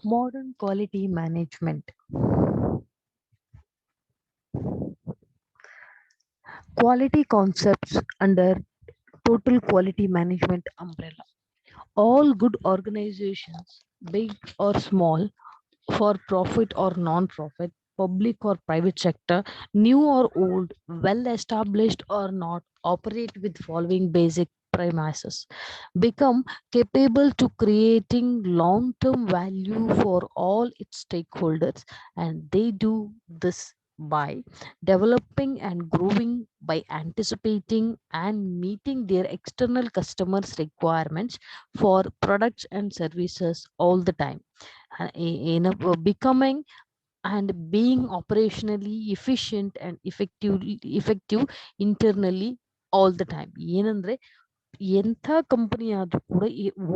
Modern quality management. Quality concepts under total quality management umbrella. All good organizations, big or small, for profit or non-profit, public or private sector, new or old, well established or not, operate with following basic premises. Become capable to creating long-term value for all its stakeholders, and they do this by developing and growing, by anticipating and meeting their external customers requirements for products and services all the time, becoming and being operationally efficient and effective internally all the time. ಏನಂದ್ರೆ ಎಂಥ company ಆದ್ರೂ ಕೂಡ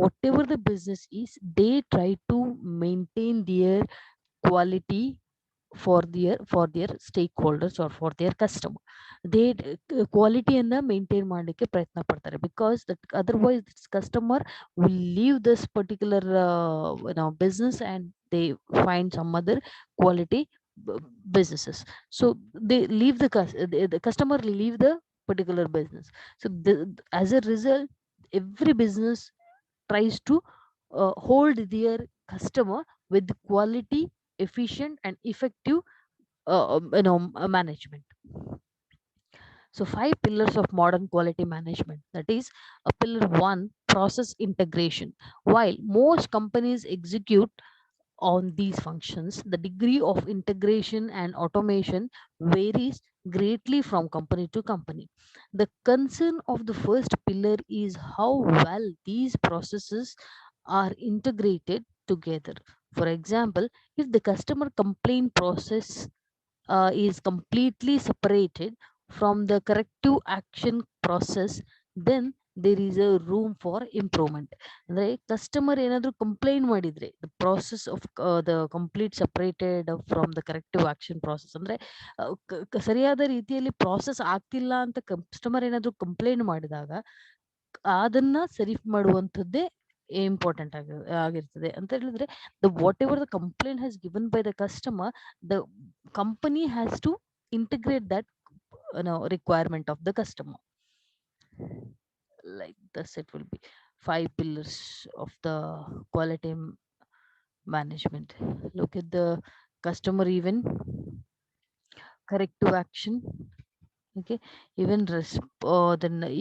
whatever the business is, they try to maintain their quality for their stakeholders or for their customer. They ಕ್ವಾಲಿಟಿಯನ್ನ maintain ಮಾಡಲಿಕ್ಕೆ ಪ್ರಯತ್ನ ಪಡ್ತಾರೆ, because that otherwise this customer will leave this particular business and they find some other quality businesses. So they leave the customer leave the particular business. So as a result, every business tries to hold their customer with quality, efficient and effective management. So, five pillars of modern quality management. That is, pillar one, process integration. While most companies execute on these functions, the degree of integration and automation varies greatly from company to company. The concern of the first pillar is how well these processes are integrated together. For example, if the customer complaint process is completely separated from the corrective action process, then there is a room for improvement. ಅಂದ್ರೆ customer ಏನಾದರೂ complaint ಮಾಡಿದ್ರೆ, the process of the complete separated from the corrective action process. ಅಂದ್ರೆ ಸರಿಯಾದ ರೀತಿಯಲ್ಲಿ process ಆಗ್ತಿಲ್ಲ ಅಂತ customer ಏನಾದರೂ complaint ಮಾಡಿದಾಗ ಅದನ್ನ ಸರಿ ಮಾಡುವಂಥದ್ದೇ ಇಂಪಾರ್ಟೆಂಟ್ ಆಗಿರ್ತದೆ ಅಂತ ಹೇಳಿದ್ರೆ, the whatever the complaint has given by the customer, the company has to integrate that requirement of the customer. Like this, it will be five pillars of the quality management. Look at the customer event, corrective action, okay, then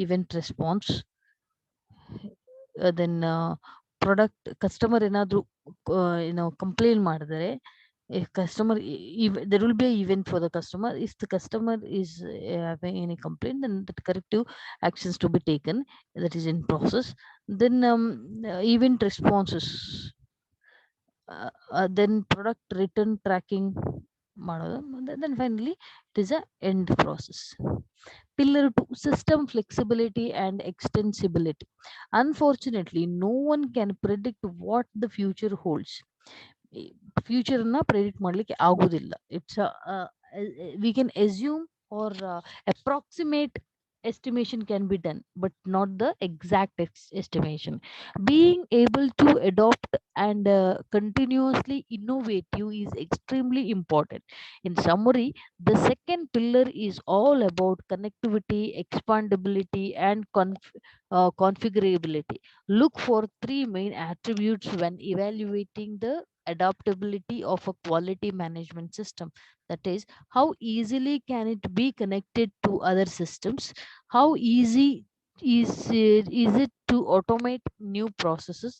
event response, then product customer ಏನಾದರೂ complaint ಮಾಡಿದರೆ, if customer there will be an event for the customer. If the customer is having any complaint, then the corrective actions to be taken, that is in process. Then event responses, then product return tracking ಮಾಡೋದು. Then finally it is a end process. Pillar 2, system flexibility and extensibility. Unfortunately, no one can predict what the future holds. ಫ್ಯೂಚರ್ನ predict ಮಾಡ್ಲಿಕ್ಕೆ ಆಗುದಿಲ್ಲ. It's we can assume or approximate estimation can be done, but not the exact estimation. Being able to adopt and continuously innovative is extremely important. In summary, the second pillar is all about connectivity, expandability and configurability. Look for three main attributes when evaluating the adaptability of a quality management system. That is, how easily can it be connected to other systems, how easy is it to automate new processes,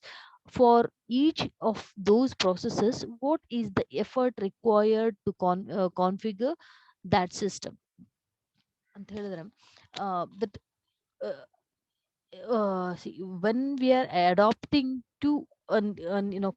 for each of those processes what is the effort required to configure that system ಅಂತ ಹೇಳಿದ್ರೆ, that uh, see, when we are adopting to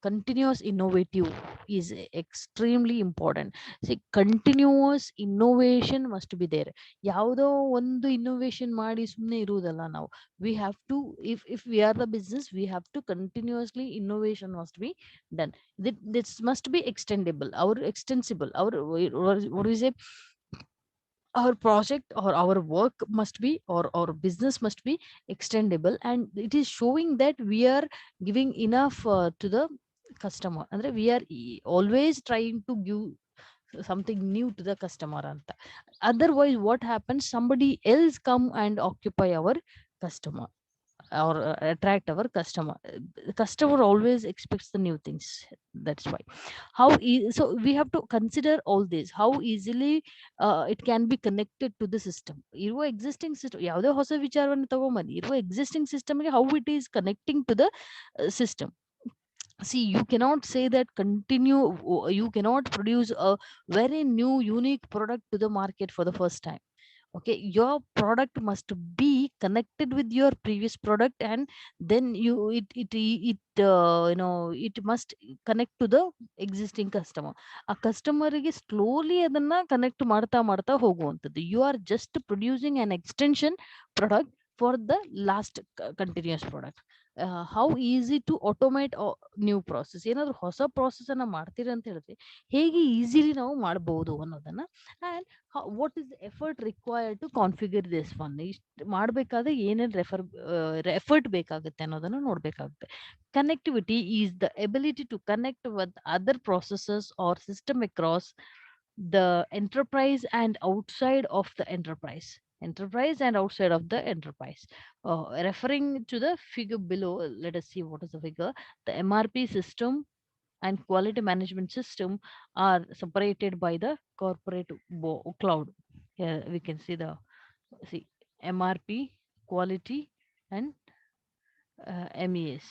continuous innovative is extremely important. See, continuous innovation must be there. ಯಾವುದೋ ಒಂದು innovation ಮಾಡಿ ಸುಮ್ಮನೆ ಇರುವುದಲ್ಲ ನಾವು. We have to, if we are the business, we have to continuously innovation must be done. This must be extendable, our extensible, our what do you say, our project or our work must be, or our business must be extendable, and it is showing that we are giving enough to the customer. Andre we are always trying to give something new to the customer anta. Otherwise what happens, somebody else come and occupy our customer or attract our customer. The customer always expects the new things. That's why so we have to consider all this, how easily it can be connected to the system. ಇರುವ existing system ಯಾವುದೇ ಹೊಸ ವಿಚಾರವನ್ನು ತಗೊಂಬನ್ನಿ, ಇರುವ existing system ಗೆ how it is connecting to the system. See, you cannot say that you cannot produce a very new unique product to the market for the first time. Okay, your product must be connected with your previous product, and then it must connect to the existing customer. A customer ಗೆ slowly ಅದನ್ನ connect ಮಾಡ್ತಾ ಮಾಡ್ತಾ ಹೋಗುವಂಥದ್ದು. You are just producing an extension product for the last continuous product. How easy to automate new process, ಏನಾದ್ರು ಹೊಸ process ಅನ್ನ ಮಾಡ್ತೀರಿ ಅಂತ ಹೇಳಿದ್ರೆ ಹೇಗೆ ಈಸಿಲಿ ನಾವು ಮಾಡಬಹುದು ಅನ್ನೋದನ್ನ, and what is the effort required to configure this one. ಇಷ್ಟು ಮಾಡಬೇಕಾದ್ರೆ ಏನೇನು ಎಫರ್ಟ್ ಬೇಕಾಗುತ್ತೆ ಅನ್ನೋದನ್ನ ನೋಡ್ಬೇಕಾಗುತ್ತೆ. Connectivity is the ability to connect with other processes or system across the enterprise and outside of the enterprise and outside of the enterprise. Referring to the figure below, let us see what is the figure. The MRP system and quality management system are separated by the corporate cloud. Here we can see the, see, MRP, quality, and MES.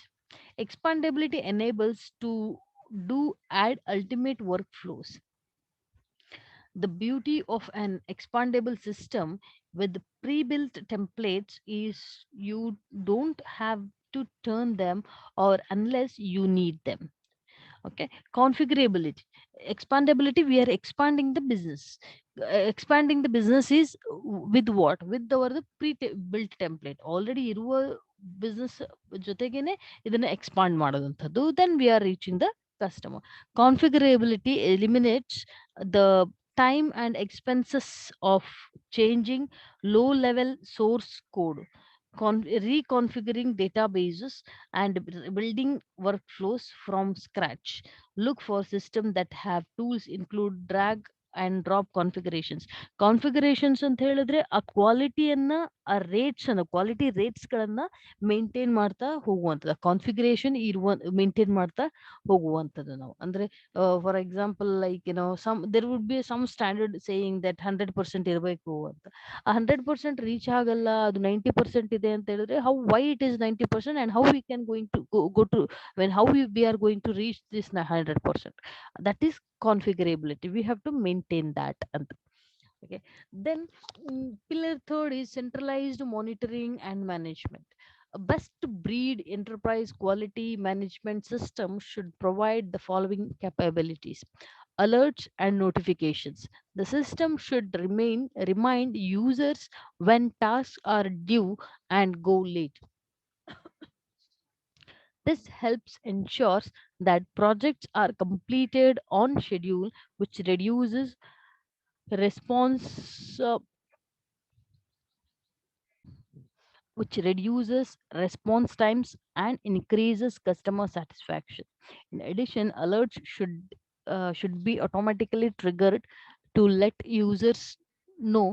Expandability enables to do add ultimate workflows. The beauty of an expandable system with pre-built templates is you don't have to turn them or unless you need them. Okay, configurability, expandability, we are expanding the business. Expanding the business is with what, with our the pre-built template already ಇರುವ business ಜೊತೆಗೇನೆ ಇದನ್ನ expand ಮಾಡೋದಂಥದ್ದು. Then we are reaching the customer. Configurability eliminates the time and expenses of changing low level source code, reconfiguring databases, and building workflows from scratch. Look for systems that have tools include drag and drop configurations ಅಂತ ಹೇಳಿದ್ರೆ ಆ ಕ್ವಾಲಿಟಿಯನ್ನ, ಆ rates ಅನ್ನ, quality rates ಗಳನ್ನ maintain ಮಾಡ್ತಾ ಹೋಗುವಂಥದ್ದು, configuration maintain ಮಾಡ್ತಾ ಹೋಗುವಂಥದ್ದು ನಾವು. ಅಂದ್ರೆ for example like some there would be some standard saying that 100% ಇರಬೇಕು ಅಂತ. ಆ 100% ರೀಚ್ ಆಗಲ್ಲ, ಅದು 90% ಇದೆ ಅಂತ ಹೇಳಿದ್ರೆ how, why it is 90% and how we can going to go to, when how we are going to reach this 100%. That is configurability, we have to maintain that. And okay, then pillar third is centralized monitoring and management. A best breed enterprise quality management system should provide the following capabilities: alerts and notifications. The system should remind users when tasks are due and go late. This helps ensures that projects are completed on schedule, response uh, which reduces response times and increases customer satisfaction. In addition, alerts should be automatically triggered to let users know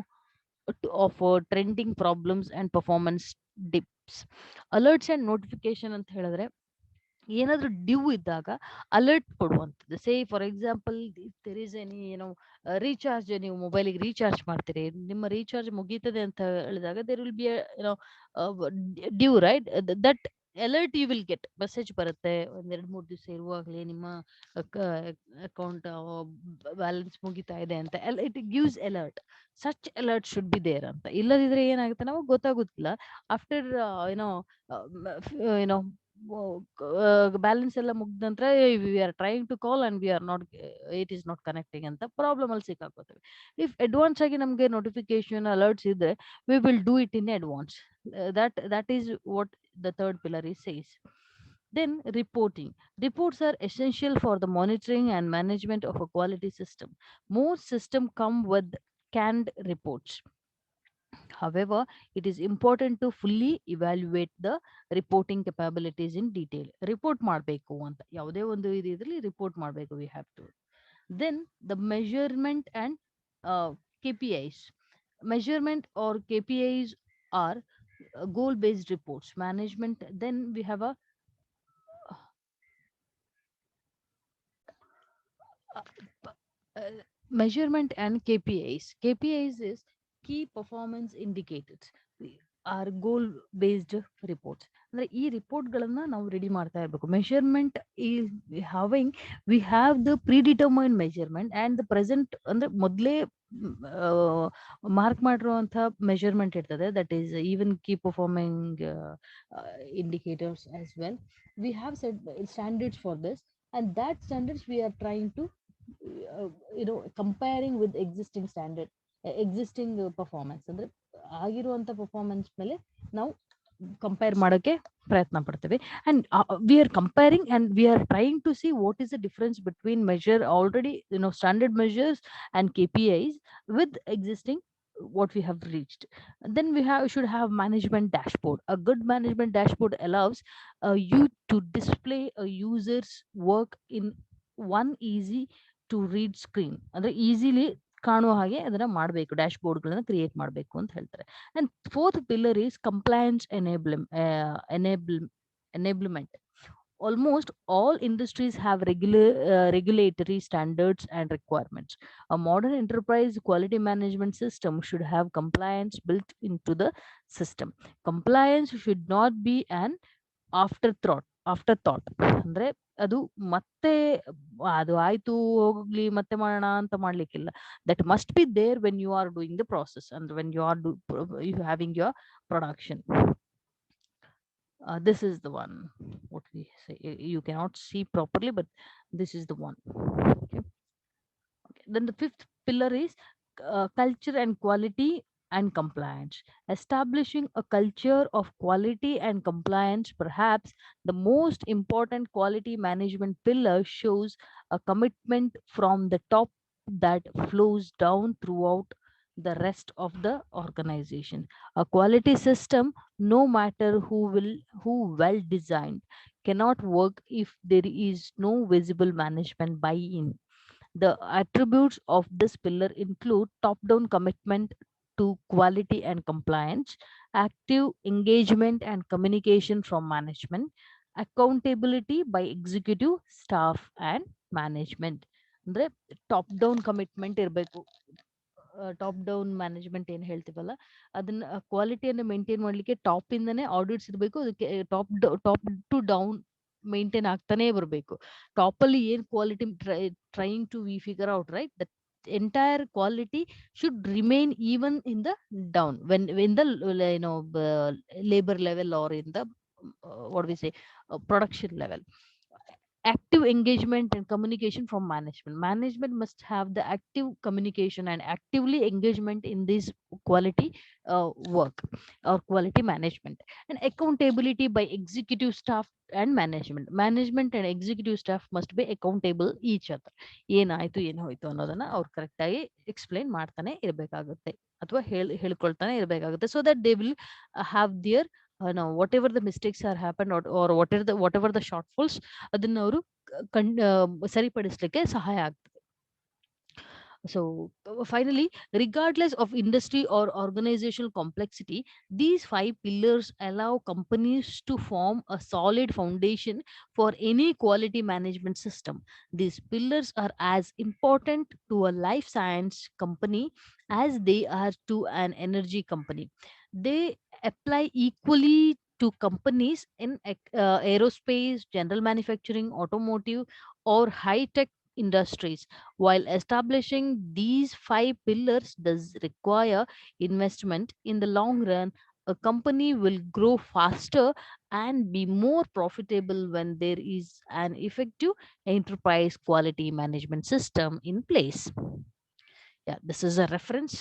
of trending problems and performance dips. Alerts and notification ಅಂತ ಹೇಳಿದ್ರೆ ಏನಾದ್ರೂ due ಇದ್ದಾಗ alert ಕೊಡುವಂಥದ್ದು. Say for example, there is any recharge, ನೀವು ಮೊಬೈಲಿಗೆ recharge ಮಾಡ್ತೀರಿ, ನಿಮ್ಮ recharge ಮುಗೀತದೆ ಅಂತ ಹೇಳಿದಾಗ ದೇರ್ ವಿಲ್ ಬಿ ಏನೋ due, right? That alert you will get, message ಬರುತ್ತೆ ಒಂದೆರಡು ಮೂರು ದಿವಸ ಇರುವಾಗಲೇ ನಿಮ್ಮ ಅಕೌಂಟ್ ಬ್ಯಾಲೆನ್ಸ್ ಮುಗಿತಾ ಇದೆ ಅಂತ. It gives alert. Such alert should be there ಅಂತ. ಇಲ್ಲದಿದ್ರೆ ಏನಾಗುತ್ತೆ, ನಮಗೆ ಗೊತ್ತಾಗುತ್ತಿಲ್ಲ. ಆಫ್ಟರ್ ಏನೋ ಏನೋ ಬ್ಯಾಲೆನ್ಸ್ ಎಲ್ಲ ಮುಗ್ದ ನಂತರ we are trying to call and we are not, it is not connecting ಅಂತ ಪ್ರಾಬ್ಲಮ್ ಅಲ್ಲಿ ಸಿಕ್ಕಾಕೋತೇವೆ. ಇಫ್ ಅಡ್ವಾನ್ಸ್ ಆಗಿ ನಮಗೆ ನೋಟಿಫಿಕೇಶನ್ ಅಲರ್ಟ್ಸ್ ಇದ್ರೆ we will do it in advance. that is what the third pillar is says. Then reporting. Reports are essential for the monitoring and management of a quality system. Most systems come with canned reports. However, it is important to fully evaluate the reporting capabilities in detail. Report ಮಾಡಬೇಕು ಅಂತ ಯಾವುದೇ ಒಂದು ಇದರಲ್ಲಿ report ಮಾಡಬೇಕು we have to. Then the measurement and KPIs. Measurement or KPIs are goal based reports. Management, then we have a uh, uh, measurement and KPIs. KPIs is key performance indicators. Are goal based reports. ಅಂದ್ರೆ ಈ ರಿಪೋರ್ಟ್ಗಳನ್ನ ನಾವು ready ಮಾಡ್ತಾ ಇರಬೇಕು. Measurement is having we have the predetermined measurement and the present ಅಂದ್ರೆ ಮೊದಲೇ mark ಮಾಡಿರುವಂತಹ measurement ಇರ್ತದೆ. That is even key performing indicators as well. We have set standards for this, and that standards we are trying to comparing with existing standard, existing performance. ಅಂದ್ರೆ ಆಗಿರುವಂತ performance ಮೇಲೆ ನಾವು compare ಮಾಡೋಕೆ ಪ್ರಯತ್ನ ಪಡ್ತೇವೆ. And we are comparing and we are trying to see what is the difference between measure already standard measures and KPIs with existing what we have reached. Then we should have management dashboard. A good management dashboard allows you to display a user's work in one easy to read screen. ಅಂದ್ರೆ easily ಕಾಣುವ ಹಾಗೆ ಅದನ್ನ ಮಾಡಬೇಕು, dash ಬೋರ್ಡ್ಗಳನ್ನ create ಮಾಡಬೇಕು ಅಂತ ಹೇಳ್ತಾರೆ. And fourth pillar is compliance enablement. Almost all industries have regulatory standards and requirements. A modern enterprise quality management system should have compliance built into the system. Compliance should not be an after thought. ಅಂದ್ರೆ ಅದು ಮತ್ತೆ ಅದು ಆಯ್ತು ಹೋಗ್ಲಿ ಮತ್ತೆ ಮಾಡೋಣ ಅಂತ ಮಾಡ್ಲಿಕ್ಕಿಲ್ಲ. That must be there when you are doing the process and when you are you having your production. This is the one what we say. You cannot see properly, but this is the one. Okay. Then the fifth pillar is culture and quality and compliance. Establishing a culture of quality and compliance, perhaps the most important quality management pillar, shows a commitment from the top that flows down throughout the rest of the organization. A quality system, no matter who well designed, cannot work if there is no visible management buy-in. The attributes of this pillar include top down commitment to quality and compliance, active engagement and communication from management, accountability by executive staff and management. ಅಂದ್ರೆ top down commitment ಇರಬೇಕು. Top down management ಏನ್ ಹೇಳ್ತೀವಲ್ಲ, ಅದನ್ನ ಕ್ವಾಲಿಟಿಯನ್ನು maintain ಮಾಡ್ಲಿಕ್ಕೆ top ಇಂದನೇ audits ಇರಬೇಕು. ಅದಕ್ಕೆ top two down maintain ಆಗ್ತಾನೆ ಬರಬೇಕು. ಟಾಪ್ ಅಲ್ಲಿ ಏನ್ quality trying to we figure out, right, that entire quality should remain even in the down, when the labor level or in the what we say production level. Active engagement and communication from management must have the active communication and actively engagement in this quality work or quality management. And accountability by executive staff and management and executive staff must be accountable each other. ಏನಾಯ್ತು ಏನು ಹೋಯ್ತು ಅನ್ನೋದನ್ನ ಅವ್ರು correct ಆಗಿ explain ಮಾಡ್ತಾನೆ ಇರಬೇಕಾಗುತ್ತೆ ಅಥವಾ ಹೇಳ್ಕೊಳ್ತಾನೆ ಇರಬೇಕಾಗುತ್ತೆ. So that they will have there now whatever the mistakes are happened, or whatever the shortfalls, ಅದನ್ನ ಅವರು ಸರಿಪಡಿಸಲಿಕ್ಕೆ ಸಹಾಯ ಆಗ್ತದೆ. So finally, regardless of industry or organizational complexity, these five pillars allow companies to form a solid foundation for any quality management system. These pillars are as important to a life science company as they are to an energy company. They apply equally to companies in aerospace, general manufacturing, automotive, or high tech industries. While establishing these five pillars does require investment, in the long run, a company will grow faster and be more profitable when there is an effective enterprise quality management system in place. Yeah, this is a reference.